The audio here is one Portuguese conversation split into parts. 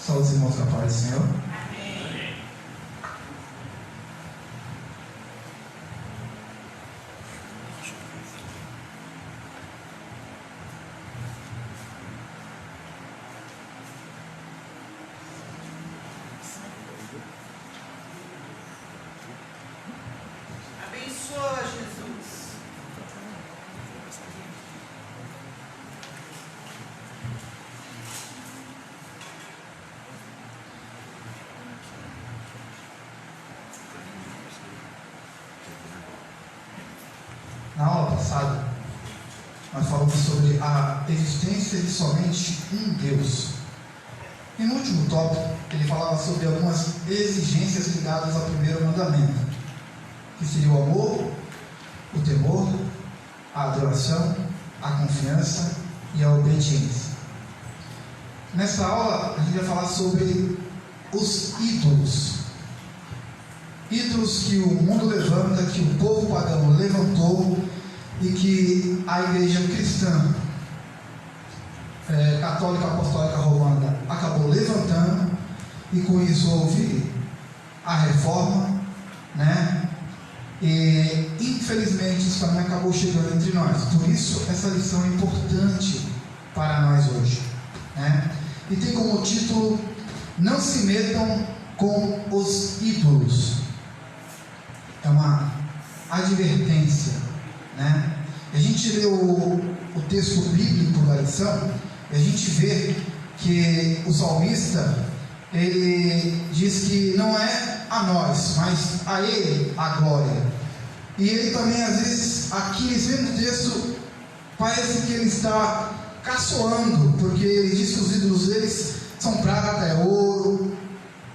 Saúde, irmãos, da paz do Senhor. Abençoa, Jesus. Na aula passada, nós falamos sobre a existência de somente um Deus. E no último tópico, ele falava sobre algumas exigências ligadas ao primeiro mandamento, que seria o amor, o temor, a adoração, a confiança e a obediência. Nessa aula, a gente vai falar sobre os ídolos. Ídolos que o mundo levanta, que o povo pagão levantou e que a igreja cristã, católica apostólica romana, acabou levantando, e com isso houve a reforma, né? E infelizmente isso também acabou chegando entre nós. Por isso essa lição é importante para nós hoje, né? E tem como título: não se metam com os ídolos. É uma advertência, né? A gente lê o texto bíblico da lição e a gente vê que o salmista, ele diz que não é a nós, mas a ele a glória. E ele também, às vezes, aqui nesse mesmo texto, parece que ele está caçoando, porque ele diz que os ídolos deles são prata, é ouro,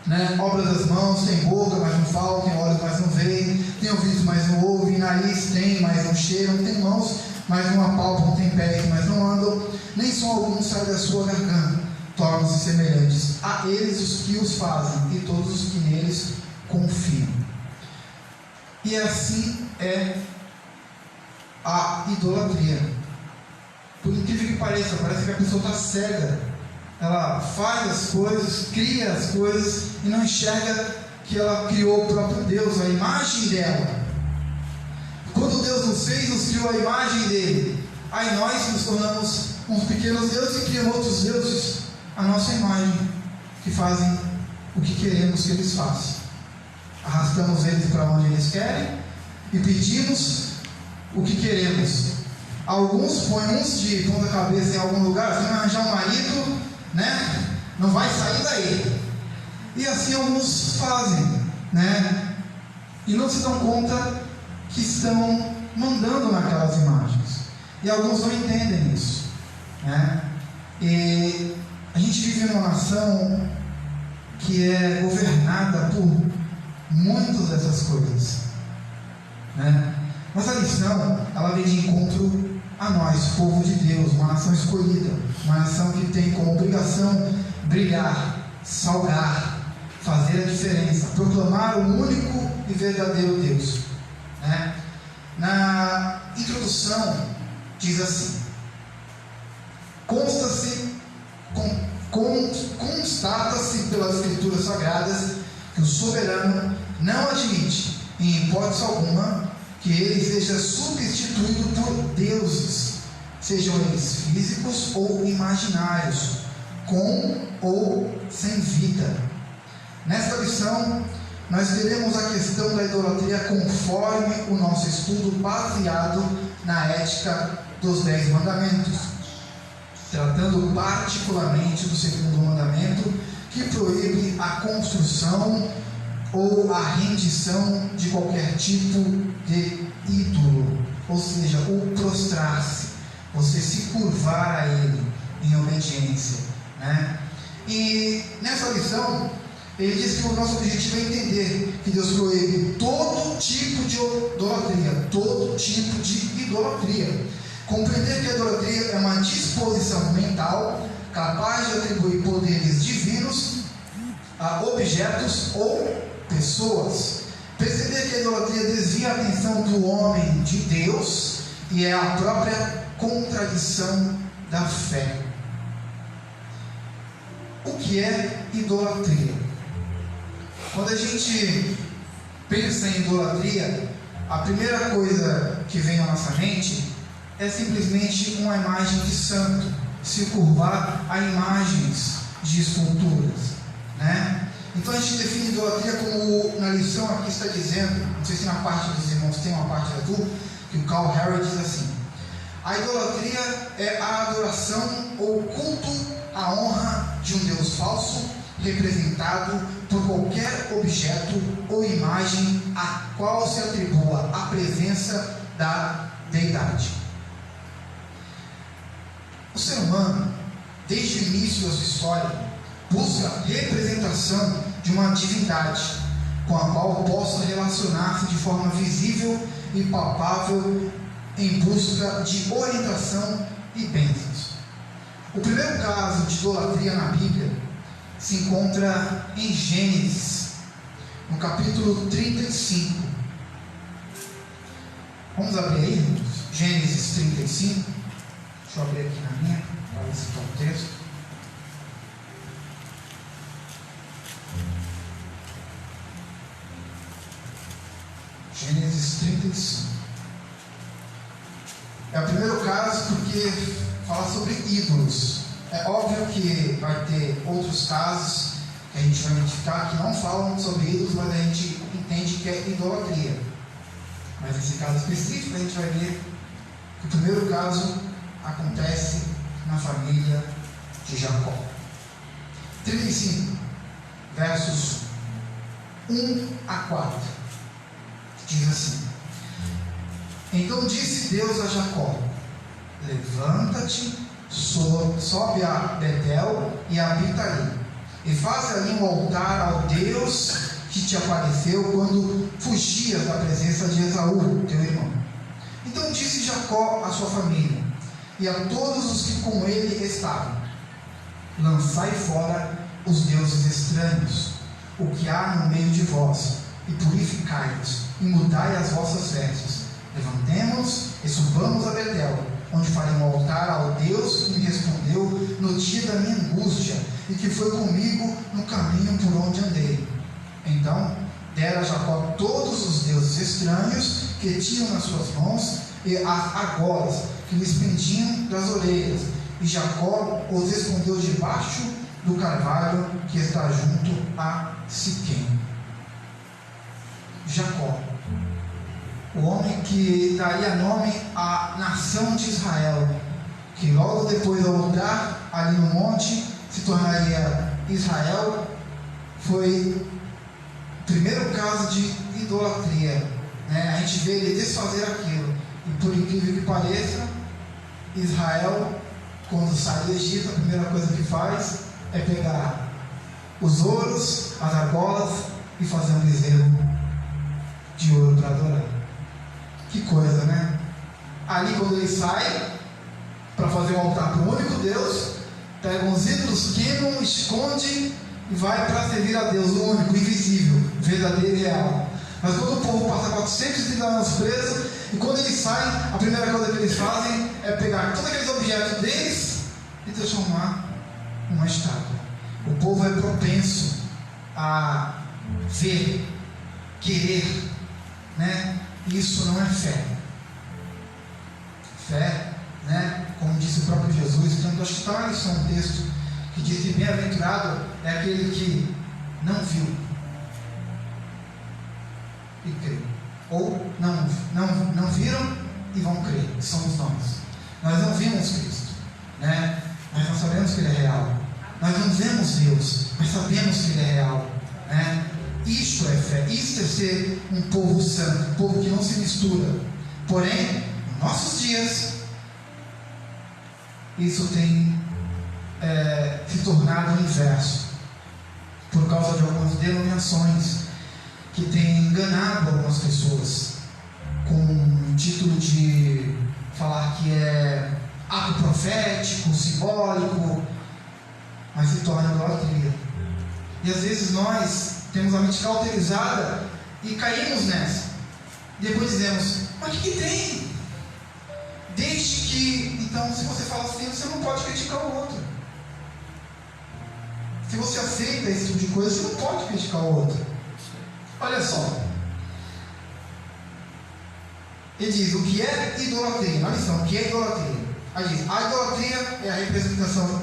né? Obra das mãos, tem boca, mas não fala, tem olhos, mas não veem, tem ouvidos, mas não ouvem, nariz tem, mas não cheiram, tem mãos, mas não apalpam, tem pés, mas não andam, nem som algum sai da sua garganta. Tornam-se semelhantes a eles os que os fazem e todos os que neles confiam. E assim é a idolatria. Por incrível que pareça, parece que a pessoa está cega. Ela faz as coisas, cria as coisas e não enxerga que ela criou o próprio Deus, a imagem dela. Quando Deus nos fez, nos criou a imagem dele. Aí nós nos tornamos uns pequenos deuses e criamos outros deuses a nossa imagem, que fazem o que queremos que eles façam. Arrastamos eles para onde eles querem e pedimos o que queremos. Alguns põem uns de ponta cabeça em algum lugar, se não arranjar um marido, né, não vai sair daí. E assim alguns fazem, né, e não se dão conta que estão mandando naquelas imagens. E alguns não entendem isso, né? E a gente vive numa nação que é governada por muitas dessas coisas, né? Mas a lição, ela vem de encontro a nós, povo de Deus, uma nação escolhida, uma nação que tem como obrigação brilhar, salgar, fazer a diferença, proclamar o único e verdadeiro Deus, né? Na introdução diz assim: constata-se pelas escrituras sagradas que o soberano não admite, em hipótese alguma, que ele seja substituído por deuses, sejam eles físicos ou imaginários, com ou sem vida. Nesta lição, nós teremos a questão da idolatria conforme o nosso estudo baseado na ética dos 10 mandamentos, tratando particularmente do segundo mandamento, que proíbe a construção ou a rendição de qualquer tipo de ídolo, ou seja, o prostrar-se, você se curvar a ele em obediência, né? E nessa lição ele diz que o nosso objetivo é entender que Deus proíbe todo tipo de idolatria, todo tipo de idolatria. Compreender que a idolatria é uma disposição mental capaz de atribuir poderes divinos a objetos ou pessoas. Perceber que a idolatria desvia a atenção do homem de Deus e é a própria contradição da fé. o que é idolatria? Quando a gente pensa em idolatria, a primeira coisa que vem à nossa mente é simplesmente uma imagem de santo, se curvar a imagens de esculturas, né? Então a gente define idolatria como, na lição aqui está dizendo, não sei se na parte dos irmãos tem uma parte azul, que o Carl Harry diz assim: a idolatria é a adoração ou culto à honra de um Deus falso, representado por qualquer objeto ou imagem a qual se atribua a presença da deidade. O ser humano, desde o início da sua história, busca a representação de uma divindade com a qual possa relacionar-se de forma visível e palpável em busca de orientação e bênçãos. O primeiro caso de idolatria na Bíblia se encontra em Gênesis, no capítulo 35. Vamos abrir aí, irmãos? Gênesis 35. Deixa eu abrir aqui na minha, para ver se está o texto. Gênesis 35. É o primeiro caso porque fala sobre ídolos. É óbvio que vai ter outros casos que a gente vai identificar que não falam sobre ídolos, mas a gente entende que é idolatria. Mas nesse caso específico a gente vai ver que o primeiro caso acontece na família de Jacó. 35, versos 1 a 4. Diz assim: então disse Deus a Jacó: levanta-te, sobe a Betel e habita ali, e faz ali um altar ao Deus que te apareceu quando fugias da presença de Esaú, teu irmão. Então disse Jacó à sua família e a todos os que com ele estavam: lançai fora os deuses estranhos, o que há no meio de vós, e purificai-vos, e mudai as vossas vestes. Levantemo-nos e subamos a Betel, onde farei um altar ao Deus que me respondeu no dia da minha angústia, e que foi comigo no caminho por onde andei. Então dera Jacó todos os deuses estranhos que tinham nas suas mãos, e as argolas que lhes pendiam das orelhas, e Jacó os escondeu debaixo do carvalho que está junto a Siquém. Jacó, o homem que daria nome à nação de Israel, que logo depois ao lugar ali no monte se tornaria Israel, foi o primeiro caso de idolatria, né? A gente vê ele desfazer aquilo, e por incrível que pareça, Israel, quando sai do Egito, a primeira coisa que faz é pegar os ouros, as argolas e fazer um bezerro de ouro para adorar. Que coisa, né? Ali, quando ele sai para fazer um altar para o único Deus, pega uns ídolos, queima, esconde e vai para servir a Deus, o único, invisível, verdadeiro e real. Mas quando o povo passa 430 anos preso, e quando eles saem, a primeira coisa que eles fazem é pegar todos aqueles objetos deles e transformar numa estátua. O povo é propenso a ver, querer, né? Isso não é fé. Fé, né? Como disse o próprio Jesus, então acho que está na lição um texto que diz que bem-aventurado é aquele que não viu e creu, ou não viram e vão crer. Somos nós. Nós não vimos Cristo, né? Mas nós sabemos que Ele é real. Nós não vemos Deus, mas sabemos que Ele é real, né? Isto é fé, isto é ser um povo santo, um povo que não se mistura. Porém, nos nossos dias, isso tem se tornado o inverso, por causa de algumas denominações que têm enganado algumas pessoas, com o título de falar que é ato profético, simbólico, mas se torna idolatria. E às vezes nós temos a mente cauterizada e caímos nessa. Depois dizemos: mas o que tem? Desde que, então, se você fala assim, você não pode criticar o outro. Se você aceita esse tipo de coisa, você não pode criticar o outro. Olha só. Ele diz, o que é idolatria? Na lição, o que é idolatria? Aí diz, a idolatria é a representação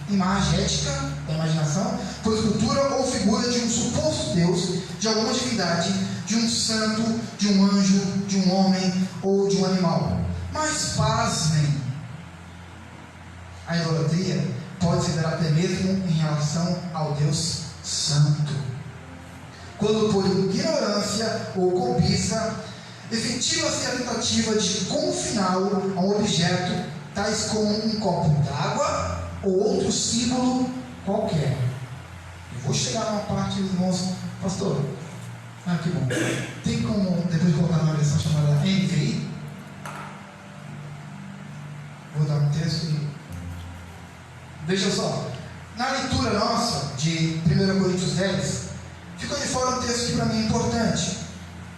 imagética da imaginação, por escultura ou figura de um suposto Deus, de alguma divindade, de um santo, de um anjo, de um homem ou de um animal. Mas pasmem, a idolatria pode se dar até mesmo em relação ao Deus Santo. Quando por ignorância ou cobiça efetiva-se a tentativa de confiná-lo a um objeto, tais como um copo d'água ou outro símbolo qualquer. Eu vou chegar numa parte, irmãos, pastor. Que bom. Tem como depois colocar uma versão chamada NVI? Vou dar um texto e veja só. Na leitura nossa de 1 Coríntios 10, ficou de fora um texto que para mim é importante.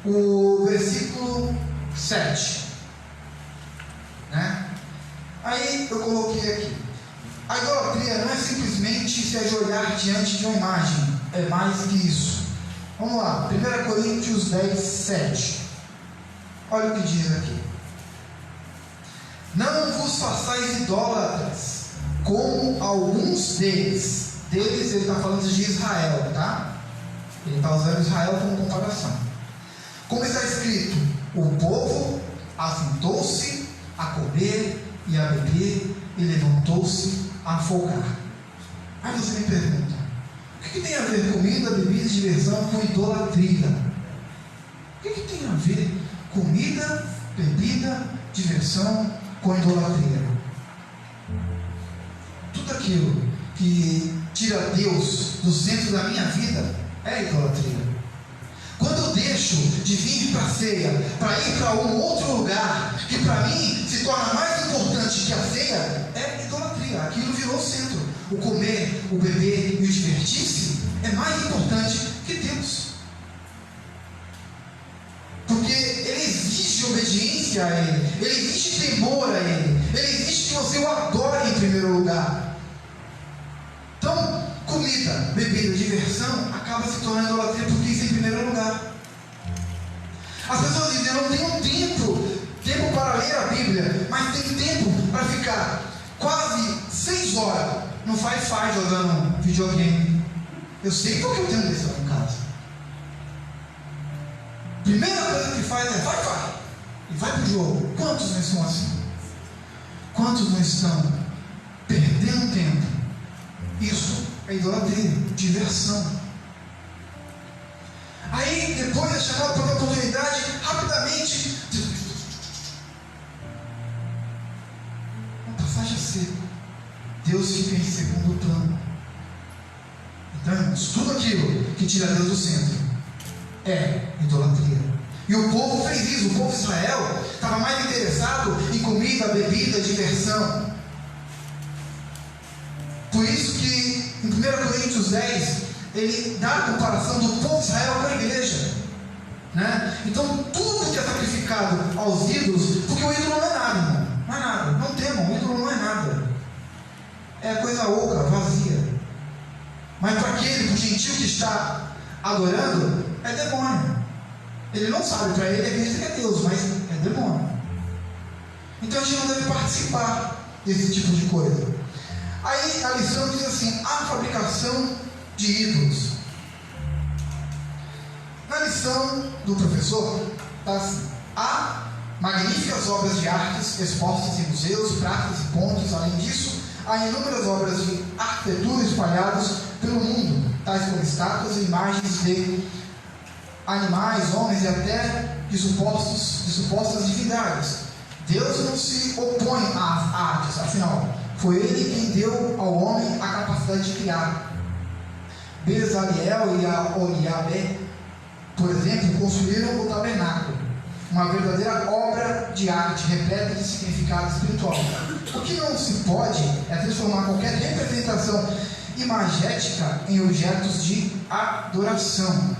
O versículo 7, né? Aí eu coloquei aqui: a idolatria não é simplesmente se ajoelhar diante de uma imagem, é mais que isso. Vamos lá, 1 Coríntios 10, 7. Olha o que diz aqui: não vos façais idólatras, como alguns deles. Ele está falando de Israel, tá? Ele está usando Israel como comparação. Como está escrito, o povo assentou-se a comer e a beber e levantou-se a folgar. Aí você me pergunta, o que tem a ver comida, bebida e diversão com idolatria? O que tem a ver comida, bebida, diversão com idolatria? Tudo aquilo que tira Deus do centro da minha vida é idolatria. Quando eu deixo de vir para a ceia, para ir para um outro lugar, que para mim se torna mais importante que a ceia, é idolatria. Aquilo virou o centro. O comer, o beber e o divertir-se é mais importante que Deus. Porque Ele exige obediência a Ele, Ele exige temor a Ele, Ele exige que você o adore em primeiro lugar. Então, comida, bebida, diversão acaba se tornando idolatria porque isso é em primeiro lugar. As pessoas dizem, eu não tenho tempo para ler a Bíblia, mas tenho tempo para ficar quase 6 horas no Wi-Fi jogando videogame. Eu sei porque eu tenho isso em casa. Primeira coisa que faz é Wi-Fi e vai pro jogo. Quantos não estão assim? Quantos não estão perdendo tempo? Isso é idolatria, diversão. Aí depois é chamado para uma oportunidade, rapidamente, uma passagem seca. Deus fica em segundo plano. Então, irmãos, tudo aquilo que tira Deus do centro é idolatria. E o povo fez isso. O povo de Israel estava mais interessado em comida, bebida, diversão. Por isso que em 1 Coríntios 10 ele dá a comparação do povo de Israel com a igreja, né? Então tudo que é sacrificado aos ídolos, porque o ídolo não é nada, irmão, não é nada, não temam, o ídolo não é nada, é coisa oca, vazia. Mas para aquele, para o gentil que está adorando, é demônio. Ele não sabe, para ele acredita que é Deus, mas é demônio. Então a gente não deve participar desse tipo de coisa. Aí a lição diz assim: a fabricação de ídolos. Na lição do professor está assim: há magníficas obras de artes expostas em museus, praças e pontes. Além disso, há inúmeras obras de arquitetura espalhadas pelo mundo, tais como estátuas e imagens de animais, homens e até de supostas divindades. Deus não se opõe às artes, afinal, foi Ele quem deu ao homem a capacidade de criar. Bezaliel e a Oliabé, por exemplo, construíram o tabernáculo, uma verdadeira obra de arte repleta de significado espiritual. O que não se pode é transformar qualquer representação imagética em objetos de adoração,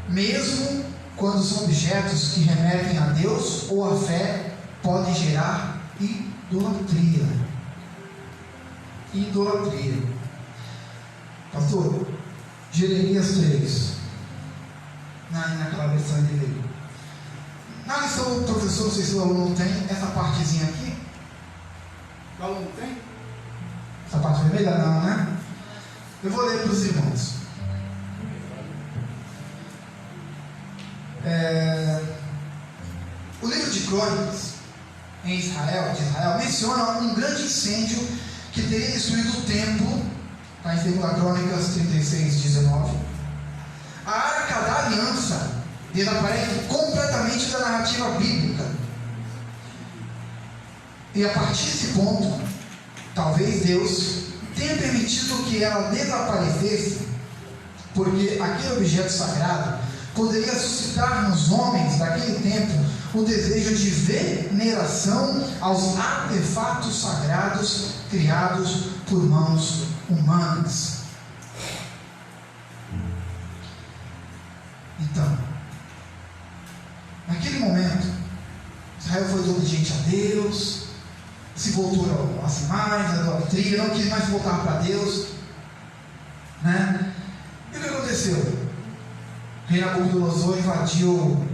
mesmo quando são objetos que remetem a Deus ou a fé, podem gerar idolatria. Pastor, Jeremias 3. Naquela versão de veio. Na lição do professor, não sei se o aluno tem essa partezinha aqui. O aluno tem? Essa parte vermelha? Não, né? Eu vou ler para os irmãos. O livro de Crônicas de Israel, menciona um grande incêndio que teria destruído o templo. Está em 2 Crônicas 36:19. A Arca da Aliança desaparece completamente da narrativa bíblica. E a partir desse ponto, talvez Deus tenha permitido que ela desaparecesse, porque aquele objeto sagrado poderia suscitar nos homens daquele tempo o desejo de veneração aos artefatos sagrados criados por mãos humanas. Então, naquele momento, Israel foi desobediente a Deus, se voltou às imagens, à idolatria, não quis mais voltar para Deus, né? E o que aconteceu? O rei Nabucodonosor invadiu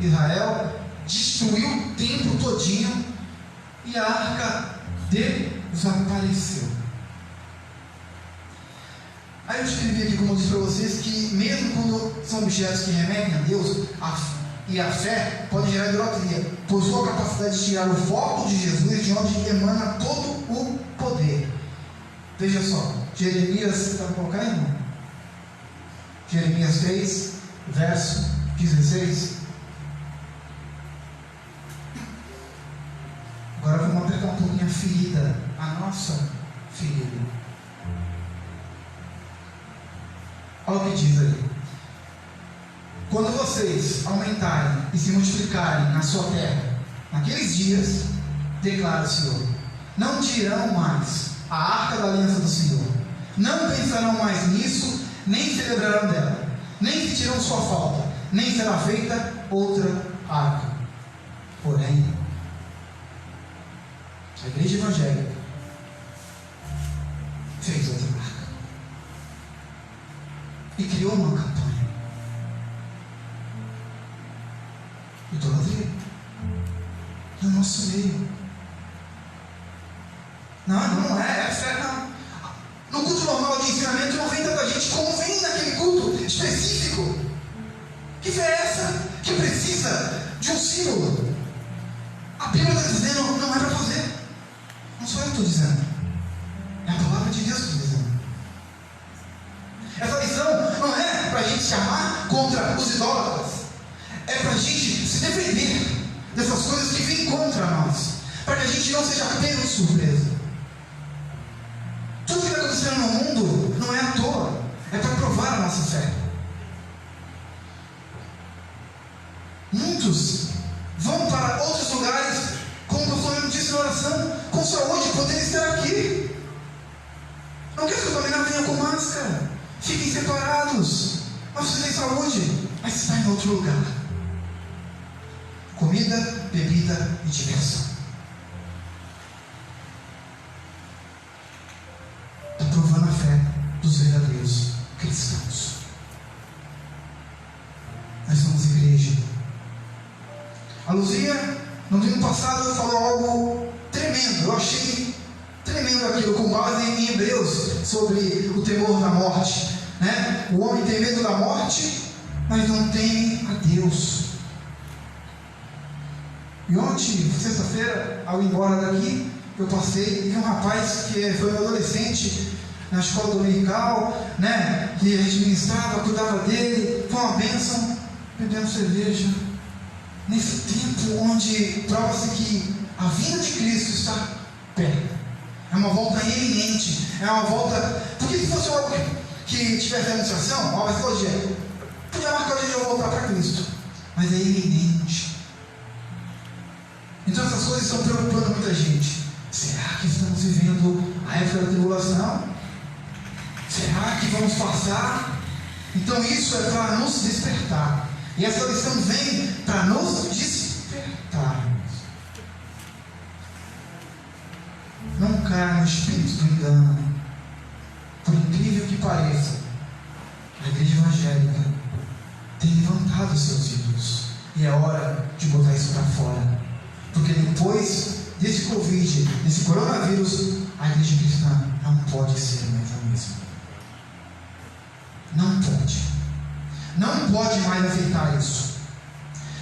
Israel, destruiu o templo todinho e a arca desapareceu. Aí eu escrevi aqui, como eu disse para vocês, que mesmo quando são objetos que remetem a Deus e a fé, pode gerar idolatria, possui a capacidade de tirar o foco de Jesus, de onde emana todo o poder. Veja só, Jeremias, você está colocando, irmão? Jeremias 3, verso 16. Agora vamos apertar um pouquinho a ferida, a nossa ferida. Olha o que diz aí. Quando vocês aumentarem e se multiplicarem na sua terra, naqueles dias, declara o Senhor, não dirão mais a arca da aliança do Senhor, não pensarão mais nisso, nem se lembrarão dela, nem sentirão sua falta, nem será feita outra arca. Porém, a igreja evangélica fez outra arca e criou uma campanha. Idolatria no nosso meio. Não é fé, não. No culto normal de ensinamento não vem tanta gente como vem naquele culto específico. Que fé é essa? Que precisa de um símbolo. A Bíblia está dizendo, não é para fazer. Não sou eu que estou dizendo. É a palavra de Deus que está dizendo. Essa lição não é para a gente se amar contra os idólatras. É para a gente se defender dessas coisas que vêm contra nós. Para que a gente não seja pego de surpresa. Tudo que está acontecendo no mundo não é à toa. É para provar a nossa fé. Muitos vão para outros lugares, como o pastor mesmo disse na oração, com saúde, podendo estar aqui. Não quer que o dominar venha com máscara. Fiquem separados. Mas você tem saúde, mas está em outro lugar. Comida, bebida e diversão. Está provando a fé dos verdadeiros cristãos. Nós somos igreja. A Luzia, no domingo passado, falou algo tremendo. Eu achei tremendo aquilo, com base em Hebreus, sobre o temor da morte, né? O homem tem medo da morte, mas não tem a Deus. E ontem, sexta-feira, ao ir embora daqui, eu passei e vi um rapaz que foi um adolescente na escola dominical, né? Que a gente ministrava, cuidava dele, foi uma bênção, bebendo cerveja. Nesse tempo onde prova-se que a vinda de Cristo está perto. É uma volta iminente. É uma volta. Porque se fosse algo que tivesse anunciação, ó, vai ser o dia. Podia marcar o dia de eu voltar para Cristo. Mas é iminente. Então essas coisas estão preocupando muita gente. Será que estamos vivendo a época da tribulação? Será que vamos passar? Então isso é para nos despertar. E essa lição vem para nos despertar. Não caia no espírito do engano. Por incrível pareça, a igreja evangélica tem levantado seus ídolos. E é hora de botar isso para fora. Porque depois desse Covid, desse coronavírus, a igreja cristã não pode ser mais a mesma. Não pode. Não pode mais aceitar isso.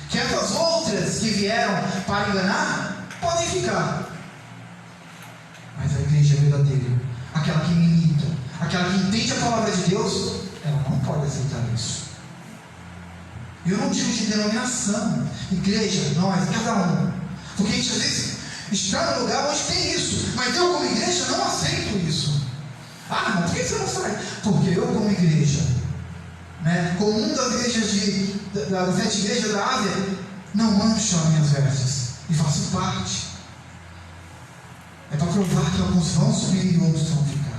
Que essas outras que vieram para enganar, podem ficar. Mas a igreja verdadeira, aquela que milita, aquela que entende a palavra de Deus, ela não pode aceitar isso. Eu não digo de denominação, igreja, nós, cada um. Porque a gente às vezes está no lugar onde tem isso, mas eu como igreja não aceito isso. Ah, mas por que você não faz? Porque eu como igreja, como uma das igrejas das 7 igrejas da Ásia, não mancho as minhas vestes e faço parte. É para provar que alguns vão subir e outros vão ficar.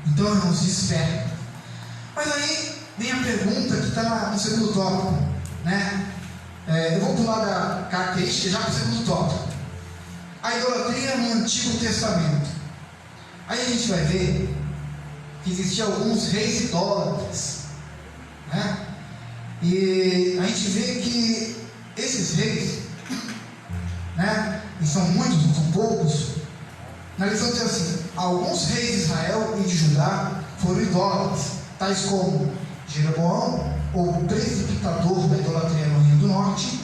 Então, irmãos, desperta. Mas aí vem a pergunta que está no segundo tópico, eu vou pular da característica já para o segundo tópico. A idolatria no Antigo Testamento. Aí a gente vai ver que existiam alguns reis idólatras, e a gente vê que esses reis, e são muitos, não são poucos, na lição diz assim: alguns reis de Israel e de Judá foram idólatras, tais como Jeroboão, o precipitador da idolatria no Reino do Norte,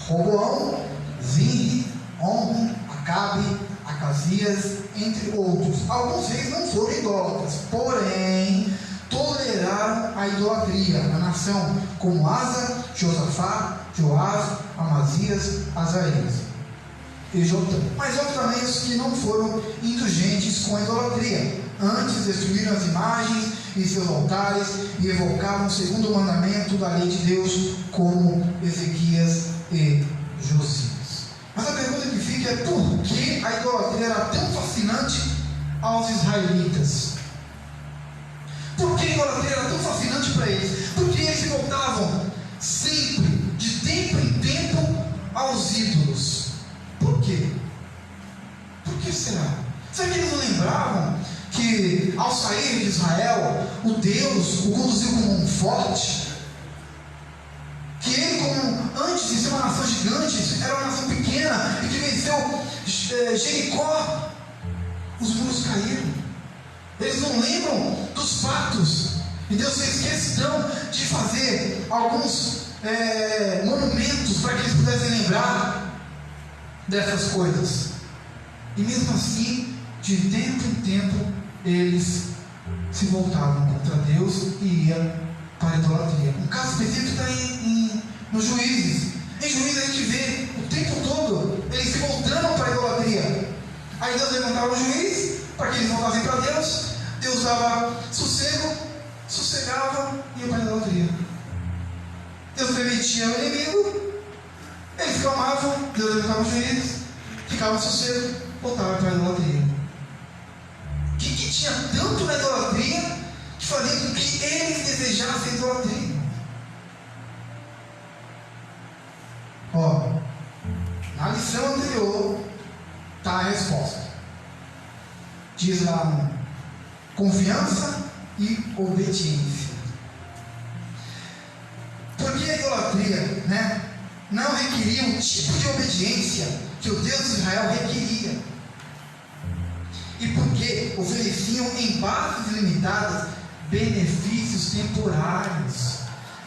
Roboão, Zinri, Omri, Acabe, Acasias, entre outros. Alguns reis não foram idólatras, porém toleraram a idolatria na nação, como Asa, Josafá, Joás, Amazias, Azarias e Jotam. Mas houve também os que não foram indulgentes com a idolatria. Antes destruíram as imagens e seus altares e evocavam segundo o mandamento da lei de Deus, como Ezequias e Josias. Mas a pergunta que fica é: por que a idolatria era tão fascinante aos israelitas? Por que a idolatria era tão fascinante para eles? Porque eles se voltavam sempre, de tempo em tempo, aos ídolos. Por quê? Por que será? Será que eles não lembravam que ao sair de Israel, o Deus o conduziu como um forte? Que ele, como antes de ser uma nação gigante, era uma nação pequena e que venceu Jericó. Os muros caíram. Eles não lembram dos fatos. E Deus fez questão de fazer alguns monumentos para que eles pudessem lembrar dessas coisas. E mesmo assim, de tempo em tempo, eles se voltavam contra Deus e iam para a idolatria. Um caso específico está nos Juízes. Em Juízes a gente vê o tempo todo eles se voltando para a idolatria. Aí Deus levantava o juiz para que eles voltassem para Deus. Deus dava sossego, sossegava e ia para a idolatria. Deus permitia o inimigo, eles clamavam, Deus levantava o juiz, ficava sossego, voltava para a idolatria. O que tinha tanto na idolatria que fazia com que eles desejassem a idolatria? Na lição anterior está a resposta. Diz lá: confiança e obediência. Porque a idolatria, não requeria o tipo de obediência que o Deus de Israel requeria. E porque ofereciam em bases limitadas benefícios temporários,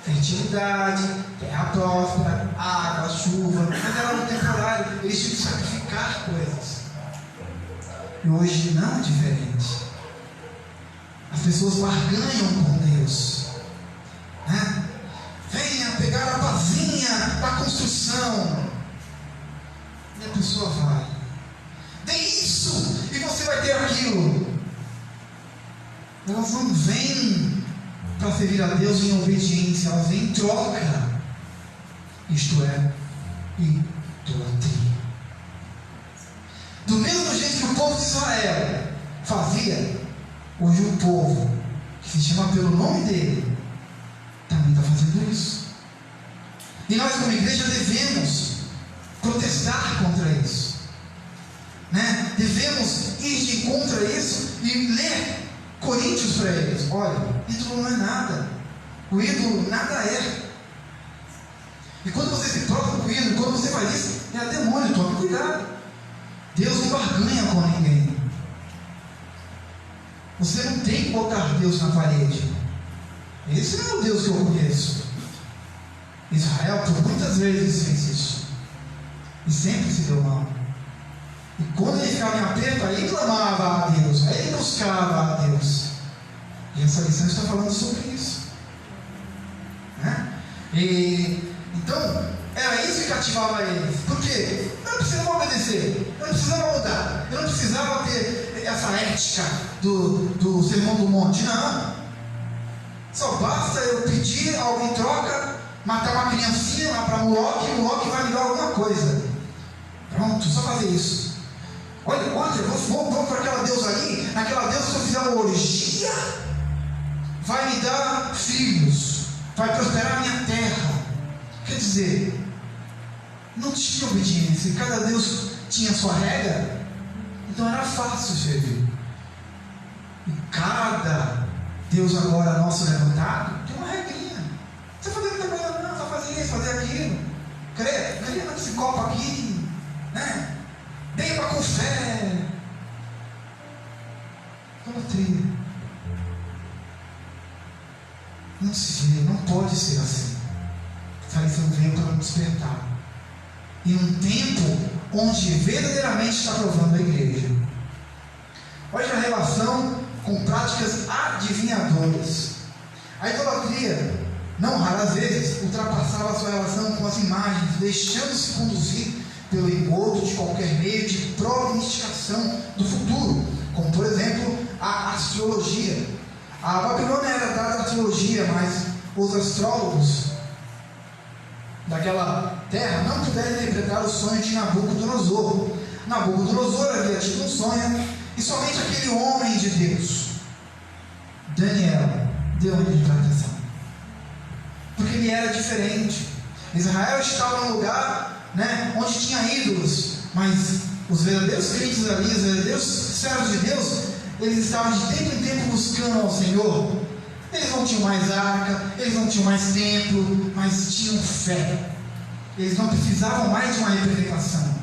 fertilidade, terra próspera, água, chuva, mas era algo temporário. Eles tinham que sacrificar coisas. E hoje não é diferente. As pessoas barganham com Deus, venha pegar a pazinha da construção, e a pessoa vai: dê isso e você vai ter aquilo. Elas não vêm para servir a Deus em obediência, elas vêm em troca. Isto é idolatria. Do mesmo jeito que o povo de Israel fazia, hoje o povo que se chama pelo nome dele também está fazendo isso. E nós como igreja devemos protestar contra isso, Devemos ir de encontro a isso e ler Coríntios para eles: olha, ídolo não é nada, o ídolo nada é. E quando você se prova com o ídolo, quando você faz isso, é demônio, tome cuidado. Deus não barganha com ninguém. Você não tem que botar Deus na parede. Esse não é o Deus que eu conheço. Israel por muitas vezes fez isso e sempre se deu mal. E quando ele ficava em aperto, aí clamava a Deus, aí ele buscava a Deus. E essa lição está falando sobre isso, né? Então era isso que cativava eles. Por quê? Eu não precisava obedecer, eu não precisava mudar, eu não precisava ter essa ética do Sermão do Monte. Não, só basta eu pedir algo em troca, matar uma criancinha lá para Moloque, e Moloque vai me dar alguma coisa. Pronto, só fazer isso. Olha, vamos para aquela deusa ali, naquela deusa, se eu fizer uma orgia, vai me dar filhos, vai prosperar a minha terra. Quer dizer, não tinha obediência, cada Deus tinha sua regra, então era fácil servir. E cada Deus agora nosso levantado tem uma regrinha. Você fazer muita coisa, não, só fazer isso, fazer aquilo. Crê nesse copo aqui, né? Beba com fé. Idolatria. Não se vê, não pode ser assim. Essa lição veio para nos despertar. E um tempo onde verdadeiramente está provando a igreja. Olha a relação com práticas adivinhadoras. A idolatria, não raras vezes, ultrapassava a sua relação com as imagens, deixando-se conduzir pelo engodo de qualquer meio de prognosticação do futuro, como por exemplo a astrologia. A Babilônia era dada a astrologia, mas os astrólogos daquela terra não puderam interpretar o sonho de Nabucodonosor. Nabucodonosor havia tido um sonho e somente aquele homem de Deus, Daniel, deu uma interpretação, porque ele era diferente. Israel estava num lugar, né, onde tinha ídolos, mas os verdadeiros crentes ali, os verdadeiros servos de Deus, eles estavam de tempo em tempo buscando ao Senhor. Eles não tinham mais arca, eles não tinham mais templo, mas tinham fé. Eles não precisavam mais de uma representação,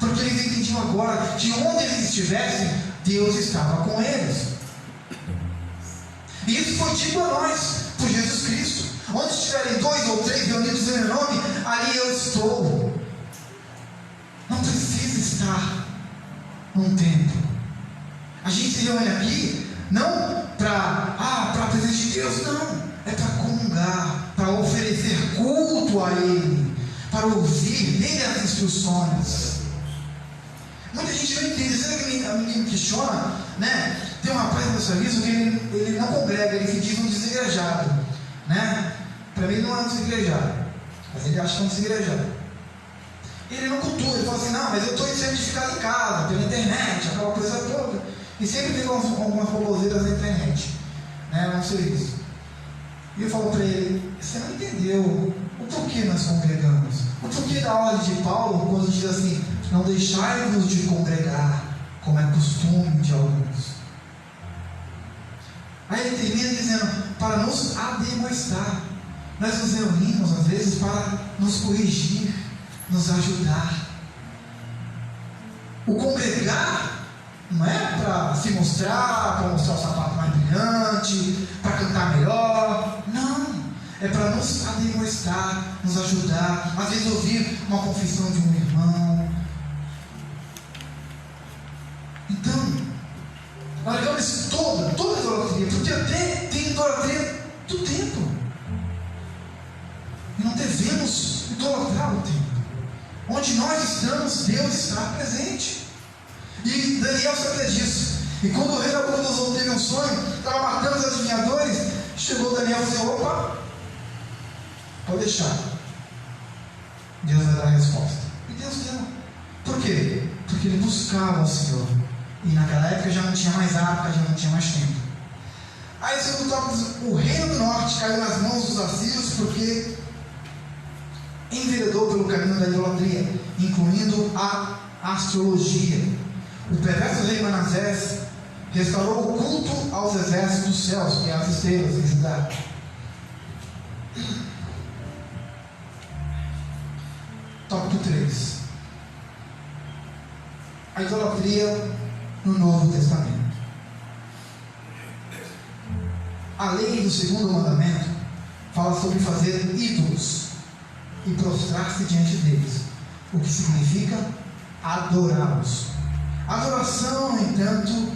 porque eles entendiam agora que onde eles estivessem, Deus estava com eles. E isso foi dito a nós por Jesus Cristo: onde estiverem 2 ou 3 reunidos em meu nome, ali eu estou. Não precisa estar num templo. A gente se reúne aqui não para a presença de Deus, não. É para comungar, para oferecer culto a Ele, para ouvir dele as instruções. Muita gente não entende. Sabe que a menina questiona, né? Tem um rapaz no serviço que ele não congrega, ele se diz um desigrejado, né? Para mim ele não é um desigrejado, mas ele acha que é um desigrejado. Ele não cultua, ele fala assim: não, mas eu estou certificado em casa, pela internet, aquela coisa toda. E sempre tem algumas baboseiras na internet, né, no serviço. E eu falo para ele: você não entendeu o porquê nós congregamos, o porquê da ordem de Paulo, quando diz assim: não deixai-vos de congregar, como é costume de alguns. Aí ele termina dizendo: para nos admoestar. Nós nos reunimos às vezes para nos corrigir, nos ajudar. O congregar não é para se mostrar, para mostrar o sapato mais brilhante, para cantar melhor. Não, é para nos admoestar, nos ajudar. Às vezes ouvir uma confissão de um irmão. Então, largamos toda a idolatria, porque até tem idolatria do templo. E não devemos idolatrar o templo. Onde nós estamos, Deus está presente. E Daniel sabia disso. E quando o rei Nabucodonosor teve um sonho, estava matando os adivinhadores, chegou Daniel e disse: opa, pode deixar, Deus vai dar a resposta. E Deus deu. Por quê? Porque ele buscava o Senhor. E naquela época já não tinha mais arca, já não tinha mais tempo. Aí o segundo tópico diz: o reino do norte caiu nas mãos dos assírios, porque enveredou pelo caminho da idolatria, incluindo a astrologia. O perverso rei Manassés restaurou o culto aos exércitos dos céus, que é as estrelas em Judá. Tópico 3. A idolatria no Novo Testamento. A lei do segundo mandamento fala sobre fazer ídolos e prostrar-se diante deles, o que significa adorá-los. A adoração, no entanto,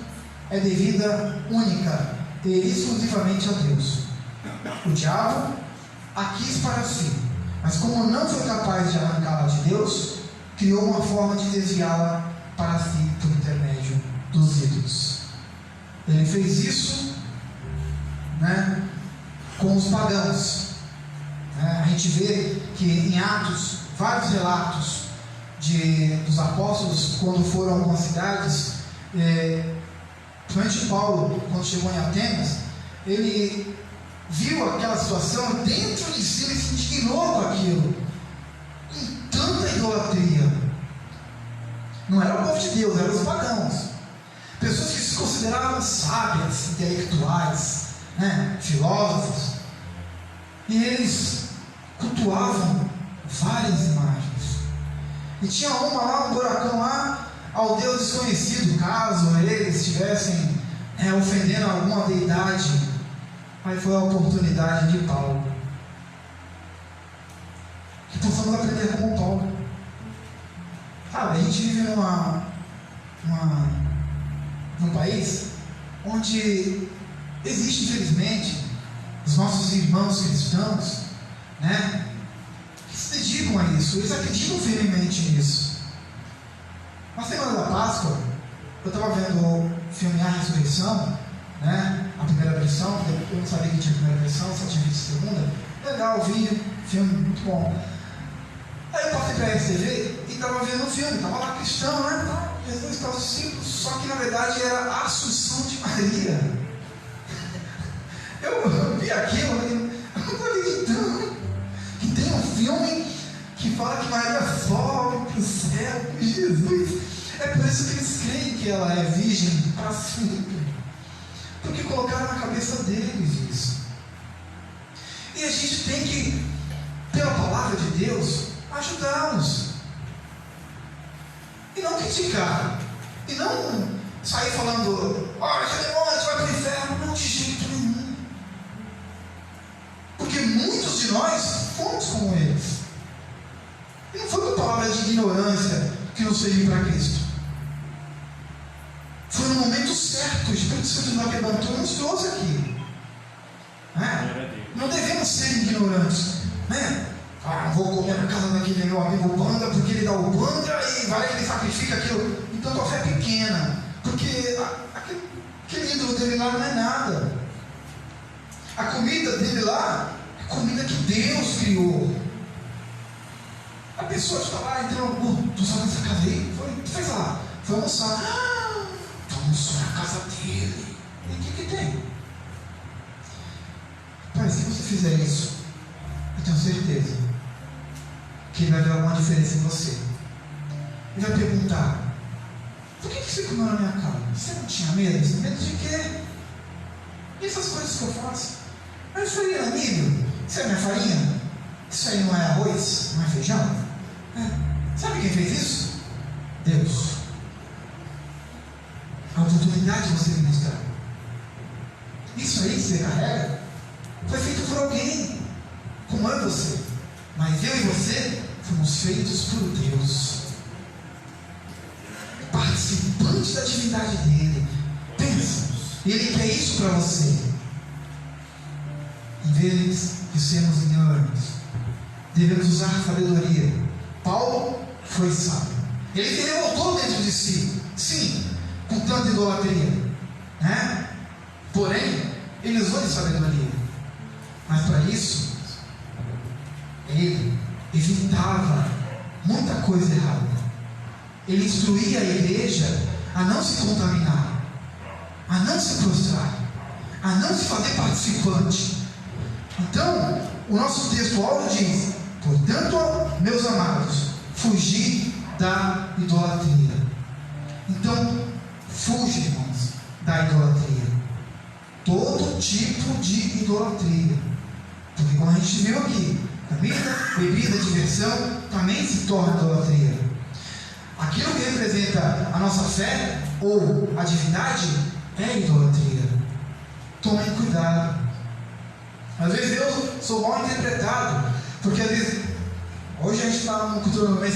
é devida única e exclusivamente a Deus. O diabo a quis para si, mas como não foi capaz de arrancá-la de Deus, criou uma forma de desviá-la para si por intermédio dos ídolos. Ele fez isso, com os pagãos. A gente vê que em Atos, vários relatos dos apóstolos, quando foram a algumas cidades, principalmente Paulo, quando chegou em Atenas, ele viu aquela situação, dentro de si ele se indignou com aquilo, com tanta idolatria. Não era o povo de Deus, eram os pagãos, pessoas que se consideravam sábias, intelectuais, filósofos, e eles cultuavam várias imagens. E tinha uma lá, um buracão lá, ao Deus desconhecido, caso eles estivessem ofendendo alguma deidade. Aí foi a oportunidade de Paulo. Que possamos aprender como Paulo. Sabe, a gente vive num país onde existe, infelizmente, os nossos irmãos cristãos, que se dedicam a isso, eles acreditam firmemente nisso. Na semana da Páscoa, eu estava vendo o filme A Ressurreição, a primeira versão. Eu não sabia que tinha a primeira versão, só tinha visto a segunda. Legal, vi, filme muito bom. Aí eu passei para a RTV e estava vendo o filme, estava lá cristão, Jesus para os discípulos, só que na verdade era a Assunção de Maria. Eu vi aquilo, eu não estou acreditando que tem um filme que fala que Maria sobe para o céu com Jesus. É por isso que eles creem que ela é virgem para sempre, porque colocaram na cabeça deles isso. E a gente tem que, pela palavra de Deus, ajudá-los, e não criticar, e não sair falando: olha, esse demônio vai para o inferno. Não, de jeito nenhum, porque muitos de nós fomos como eles, e não foi por palavras de ignorância que nos serviu para Cristo. Foi no momento certo, o Espírito Santo nos arrebatou e nos trouxe aqui. Não devemos ser ignorantes, vou comer na casa daquele meu amigo Banda, porque ele dá o Banda e vai que ele sacrifica aquilo. Então tua fé é pequena, porque aquele ídolo dele lá não é nada. A comida dele lá é comida que Deus criou. A pessoa está lá entrando: tu sabe nessa casa aí? Tu fez lá, foi almoçar. Tu almoçou na casa dele. E o que tem? Pai, se você fizer isso, eu tenho certeza que ele vai ver alguma diferença em você. Ele vai perguntar: por que você comeu na minha casa? Você não tinha medo? Você tem medo de quê? E essas coisas que eu faço? Mas isso aí é milho? Isso é minha farinha? Isso aí não é arroz? Não é feijão? Sabe quem fez isso? Deus. A oportunidade de você ministrar. Isso aí que você carrega foi feito por alguém, como eu e você. Mas eu e você fomos feitos por Deus, participantes da divindade dele. Pensa, ele quer isso para você. Em vez de sermos ignorantes, devemos usar sabedoria. Paulo foi sábio. Ele se revoltou dentro de si, sim, com tanta idolatria, Porém, ele usou de sabedoria. Mas para isso, ele evitava muita coisa errada. Ele instruía a igreja a não se contaminar, a não se prostrar, a não se fazer participante. Então, o nosso texto áudio diz: portanto, meus amados, fugi da idolatria. Então, fuja, irmãos, da idolatria. Todo tipo de idolatria. Porque como a gente viu aqui, comida, bebida, diversão também se torna idolatria. Aquilo que representa a nossa fé ou a divindade é idolatria. Tomem cuidado. Às vezes eu sou mal interpretado, porque às vezes, hoje a gente está no cultura, mas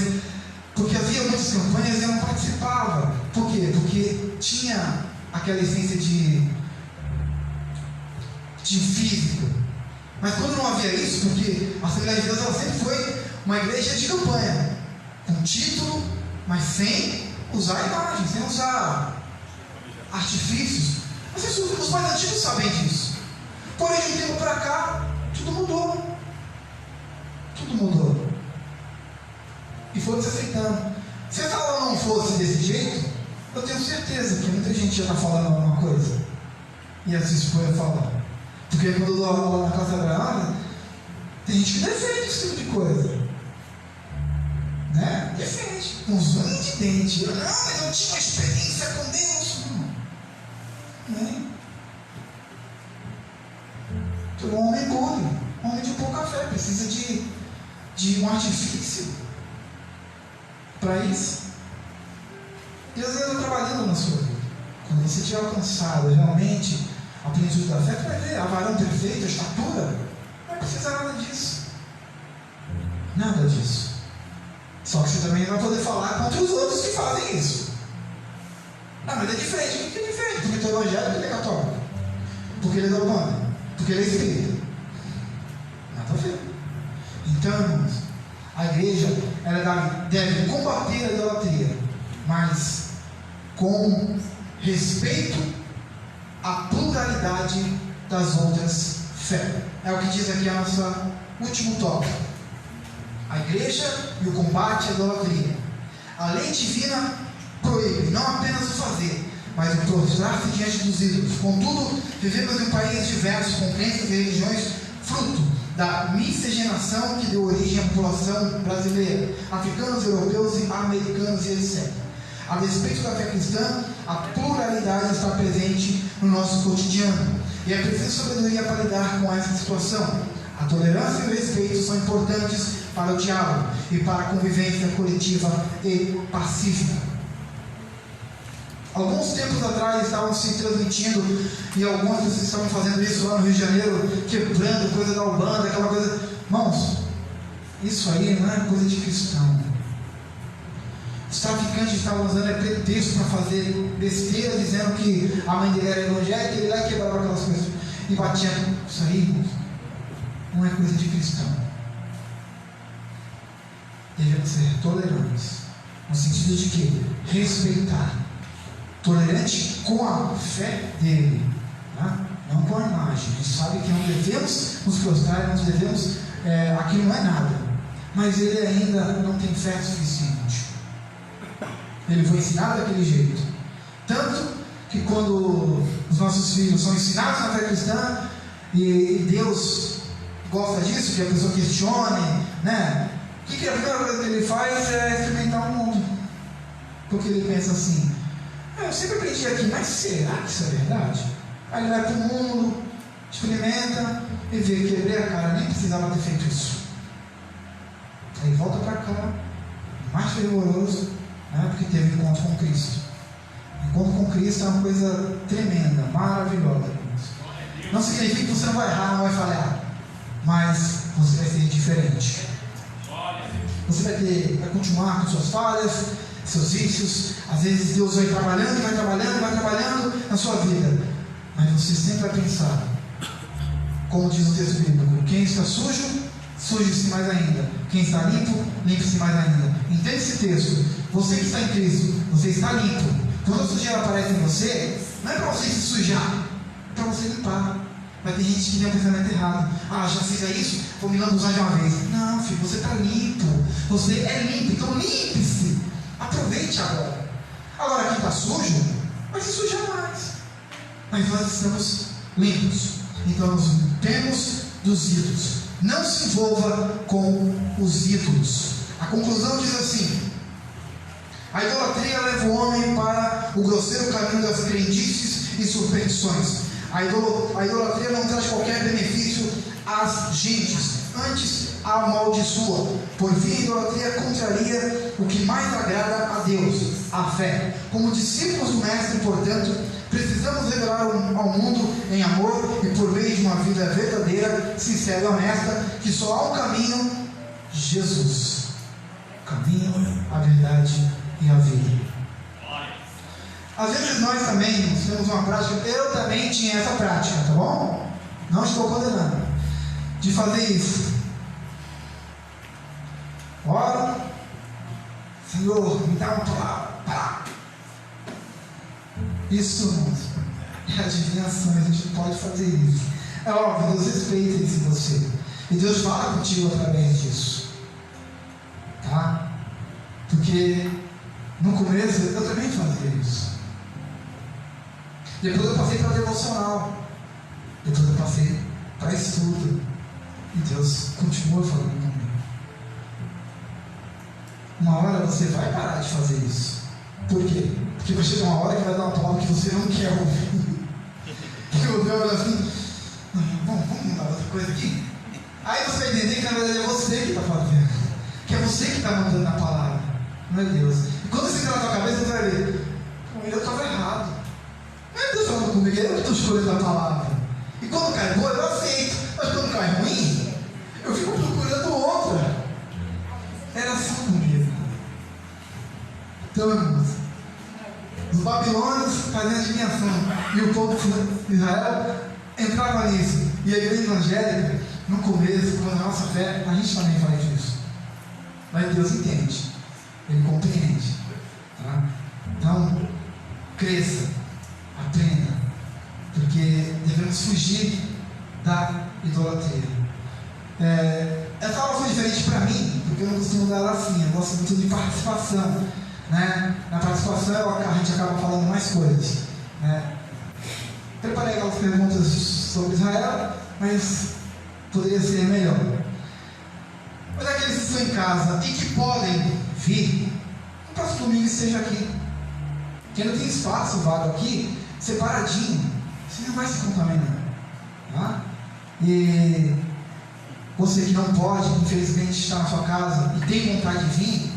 porque havia muitas campanhas e eu não participava. Por quê? Porque tinha aquela essência de físico. Mas quando não havia isso, porque a Assembleia de Deus ela sempre foi uma igreja de campanha, com título, mas sem usar imagens, sem usar artifícios. Os mais antigos sabem disso. Porém, de um tempo para cá, tudo mudou. Tudo mudou. E foram se aceitando. Se essa aula não fosse desse jeito, eu tenho certeza que muita gente já está falando alguma coisa. E assim se foi a falar. Porque quando eu dou aula na Casa Abraão, tem gente que defende esse tipo de coisa. Né? Defende. Com os unhos de dente. Não, mas eu tinha uma experiência com Deus. Né? Tu é um homem burro, um homem de pouca fé, precisa de um artifício para isso. Deus está trabalhando na sua vida. Quando você tiver alcançado realmente a plenitude da fé, tu vai ver a varão perfeita, a estatura. Não vai precisar nada disso. Nada disso. Só que você também não vai poder falar contra os outros que fazem isso. Não, mas é diferente. Por que é diferente? Porque tu é evangélico, porque ele é católico. Porque ele é da Umbanda. Porque ele é espírita. Nada a ver. Então, irmãos, a igreja ela deve combater a idolatria, mas com respeito à pluralidade das outras fés. É o que diz aqui a nossa último tópico. A igreja e o combate à idolatria. A lei divina proíbe não apenas o fazer, mas o prostrar-se diante dos ídolos. Contudo, vivemos em um país diverso, com crenças e religiões, fruto da miscigenação que deu origem à população brasileira, africanos, europeus, americanos e etc. A despeito da fé cristã, a pluralidade está presente no nosso cotidiano, e é preciso sabedoria para lidar com essa situação. A tolerância e o respeito são importantes para o diálogo e para a convivência coletiva e pacífica. Alguns tempos atrás estavam se transmitindo, e algumas pessoas estavam fazendo isso lá no Rio de Janeiro, quebrando coisa da Umbanda, aquela coisa. Irmãos, isso aí não é coisa de cristão. Os traficantes estavam usando pretexto para fazer besteira, dizendo que a mãe dele era evangélica, ele lá e quebrava aquelas coisas e batia. Isso aí, irmãos, não é coisa de cristão. Devemos ser tolerantes, no sentido de que respeitar. Tolerante com a fé dele, né? Não com a imagem. A gente sabe que não devemos nos prostrar, não devemos, aquilo não é nada, mas ele ainda não tem fé suficiente. Ele foi ensinado daquele jeito, tanto que quando os nossos filhos são ensinados na fé cristã, e Deus gosta disso, que a pessoa questione, né? O que a primeira coisa que ele faz é experimentar o mundo, porque ele pensa assim: eu sempre aprendi aqui, mas será que isso é verdade? Aí ele vai para o mundo, experimenta e vê, quebrei a cara, nem precisava ter feito isso. Aí volta para cá, mais fervoroso, né, porque teve encontro com Cristo. Encontro com Cristo é uma coisa tremenda, maravilhosa. Não significa que você não vai errar, não vai falhar, mas você vai ser diferente. Você vai continuar com suas falhas, seus vícios. Às vezes Deus vai trabalhando na sua vida, mas você sempre vai pensar, como diz o texto bíblico: quem está sujo, suje-se mais ainda; quem está limpo, limpe-se mais ainda. Entende esse texto? Você que está em Cristo, você está limpo. Quando a sujeira aparece em você, não é para você se sujar, é para você limpar. Mas tem gente que tem um pensamento errado: já fiz isso, vou me lambuzar de uma vez. Não, filho, você está limpo, você é limpo, então limpe-se, aproveite agora. Agora quem está sujo, vai se sujar mais. Mas nós estamos limpos, então nos limpemos dos ídolos. Não se envolva com os ídolos. A conclusão diz assim: a idolatria leva o homem para o grosseiro caminho das crendices e superstições. A idolatria não traz qualquer benefício às gentes, antes a amaldiçoa. Por fim, a idolatria contraria o que mais agrada a Deus, a fé. Como discípulos do Mestre, portanto, precisamos revelar ao mundo em amor e por meio de uma vida verdadeira, sincera e honesta, que só há um caminho: Jesus. O caminho, a verdade e a vida. Às vezes nós também temos uma prática, eu também tinha essa prática, tá bom? Não estou condenando, de fazer isso. Ora, Senhor, me dá uma palavra. Isso não é adivinhação, a gente não pode fazer isso. É óbvio, Deus respeita isso em você. E Deus fala contigo através disso. Tá? Porque no começo eu também fazia isso. Depois eu passei para devocional. Depois eu passei para estudo. E Deus continua falando comigo. Uma hora você vai parar de fazer isso. Por quê? Porque vai chegar uma hora que vai dar uma palavra que você não quer ouvir. Que eu olho assim, vamos mudar outra coisa aqui. Aí você vai entender que na verdade é você que está fazendo. Que é você que está mandando a palavra. Não é Deus. E quando você entrar na tua cabeça, você vai ver, eu estava errado. Não é Deus falando comigo, eu que estou escolhendo a palavra. E quando cai boa, eu aceito. Mas quando cai ruim, eu fico procurando outra. Era assim comigo. Então, irmãos, os babilônios faziam adivinhação e o povo de Israel entrava nisso. E a igreja evangélica, no começo, com a nossa fé, a gente também faz isso. Mas Deus entende, Ele compreende. Tá? Então, cresça, aprenda, porque devemos fugir da idolatria. Essa aula foi diferente para mim, porque eu não costumo dar assim, eu gosto muito de participação. Né? Na participação a gente acaba falando mais coisas. Né? Preparei algumas perguntas sobre Israel, mas poderia ser melhor. Mas aqueles que estão em casa e que podem vir, no próximo domingo esteja aqui. Quem não tem espaço vago aqui, separadinho, você não vai se contaminar. Tá? E você que não pode, infelizmente, estar na sua casa e tem vontade de vir,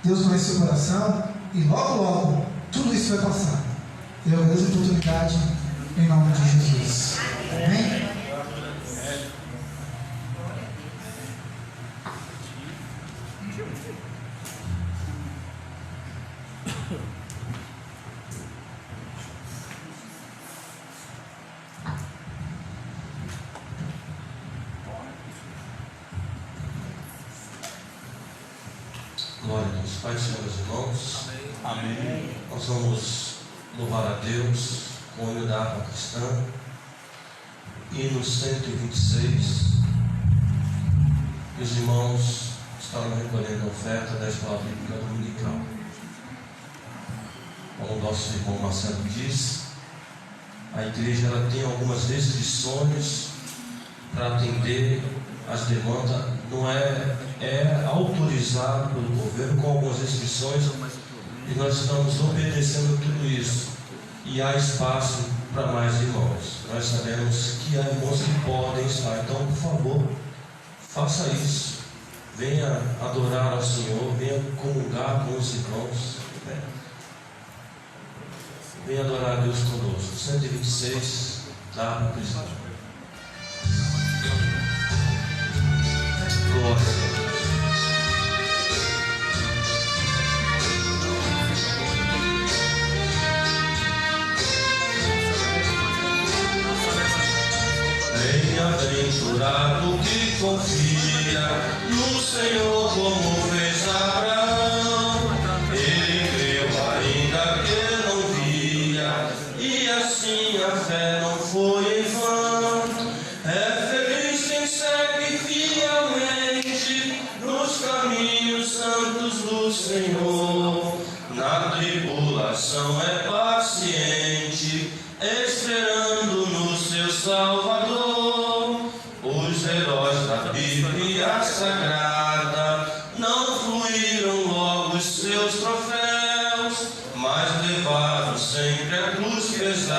Deus conhece seu coração e logo, logo, tudo isso vai passar. Eu agradeço a oportunidade em nome de Jesus. Amém? Glória a Deus. Pai, Senhor, meus irmãos. Amém. Nós vamos louvar a Deus com o hino da harpa cristã. Hino 126. E os irmãos estarão recolhendo a oferta da escola bíblica dominical. Como o nosso irmão Marcelo disse, a igreja ela tem algumas restrições para atender as demandas. Não é autorizado pelo governo com algumas restrições, e nós estamos obedecendo tudo isso, e há espaço para mais irmãos. Nós sabemos que há irmãos que podem estar, então por favor, faça isso, venha adorar ao Senhor, venha comungar com os irmãos, né? Venha adorar a Deus conosco. 126 da harpa cristã. Glória a Deus. Bem-aventurado que confia no Senhor como fez Abraão. Ele creu ainda que não via, e assim a fé não foi em vão. É feliz quem segue fielmente nos caminhos santos do Senhor. Na tribulação é paciente, esperando no seu Salvador. Os heróis da Bíblia Sagrada não fluíram logo os seus troféus, mas levaram sempre a cruz pesada.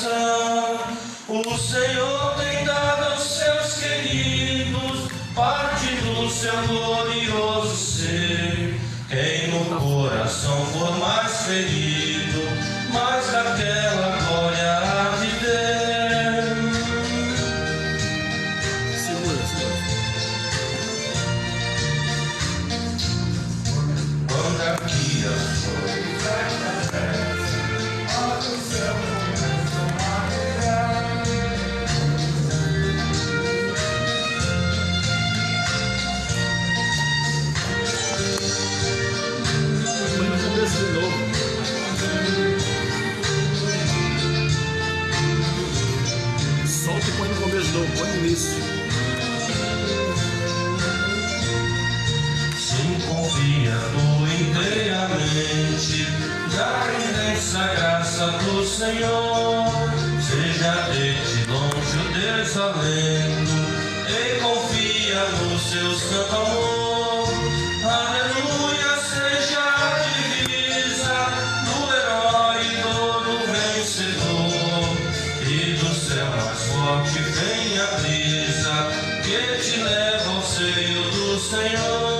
coração. O Senhor tem dado aos seus queridos parte do seu glorioso ser. Quem no coração for mais ferido, mais daquela glória há de ter. Quando aqui as Solta e põe no começo de novo, põe no início. se confia tu inteiramente da imensa graça do Senhor. Seja de ti longe o desalento e confia no seu santo amor. Aleluia, seja a divisa do herói todo vencedor, e do céu mais forte vem a brisa que te leva ao seio do Senhor.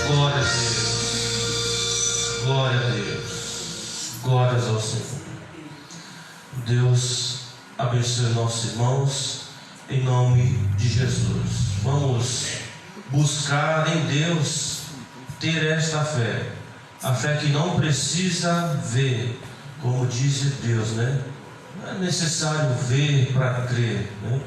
Glória a Deus, glória a Deus, glórias ao Senhor. Deus abençoe nossos irmãos, em nome de Jesus. Vamos buscar em Deus ter esta fé, a fé que não precisa ver, como diz Deus, né? Não é necessário ver para crer, né?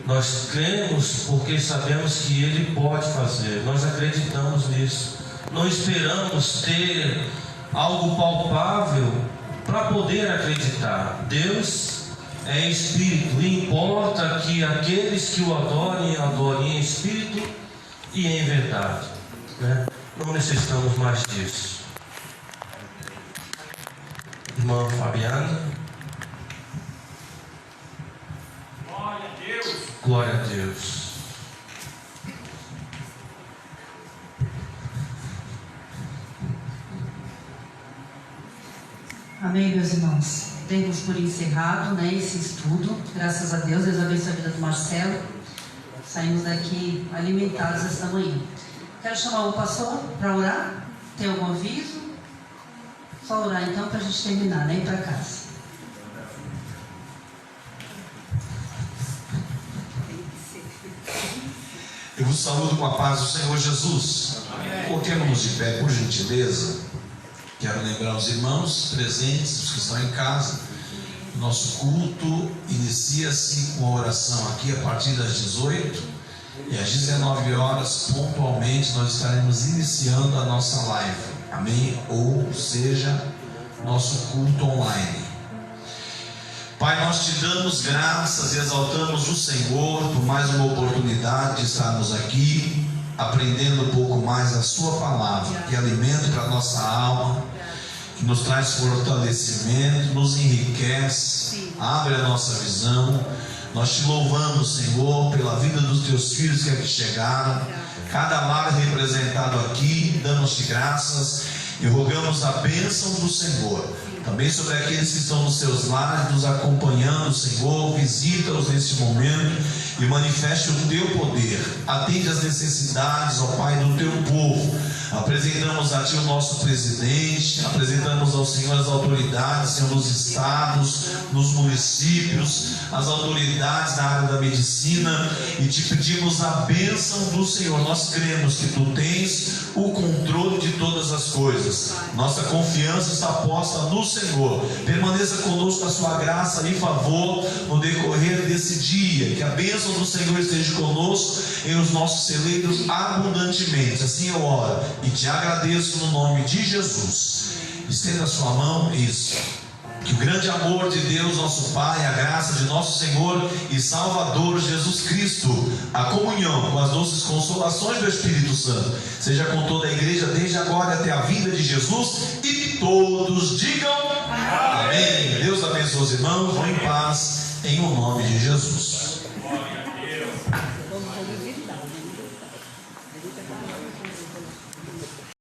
Nós cremos porque sabemos que Ele pode fazer, nós acreditamos nisso, não esperamos ter algo palpável para poder acreditar. Deus é Espírito, e importa que aqueles que o adorem, adorem em Espírito e em verdade, né? Não necessitamos mais disso. Irmã Fabiana. Glória a Deus. Glória a Deus. Amém, meus irmãos. Demos por encerrado, né, esse estudo. Graças a Deus, Deus abençoe a vida do Marcelo. Saímos daqui alimentados esta manhã. Quero chamar o pastor para orar. Tem algum aviso? Só orar então para a gente terminar, né? Ir para casa. Eu vos saúdo com a paz do Senhor Jesus. Coloquemos de pé, por gentileza. Quero lembrar os irmãos presentes, os que estão em casa. O nosso culto inicia-se com a oração aqui a partir das 18. E às 19 horas, pontualmente, nós estaremos iniciando a nossa live. Amém? Ou seja, nosso culto online. Pai, nós te damos graças e exaltamos o Senhor por mais uma oportunidade de estarmos aqui, aprendendo um pouco mais a sua palavra, que é alimento para a nossa alma, que nos traz fortalecimento, nos enriquece, abre a nossa visão. Nós te louvamos, Senhor, pela vida dos teus filhos que aqui chegaram, cada lar representado aqui, damos-te graças e rogamos a bênção do Senhor também sobre aqueles que estão nos seus lares, nos acompanhando. Senhor, visita-os neste momento e manifeste o teu poder. Atende as necessidades, ó Pai, do teu povo. Apresentamos a ti o nosso presidente, apresentamos ao Senhor as autoridades, Senhor, nos estados, nos municípios, as autoridades da área da medicina, e te pedimos a bênção do Senhor. Nós cremos que tu tens o controle de todas as coisas. Nossa confiança está posta no Senhor. Permaneça conosco a sua graça e favor no decorrer desse dia. Que a bênção do Senhor esteja conosco em os nossos celeiros abundantemente. Assim eu oro e te agradeço no nome de Jesus. Estenda a sua mão. Isso. Que o grande amor de Deus, nosso Pai, a graça de nosso Senhor e Salvador Jesus Cristo, a comunhão com as doces consolações do Espírito Santo, seja com toda a igreja, desde agora até a vinda de Jesus, e que todos digam amém. Deus abençoe os irmãos, vão em paz, em o nome de Jesus.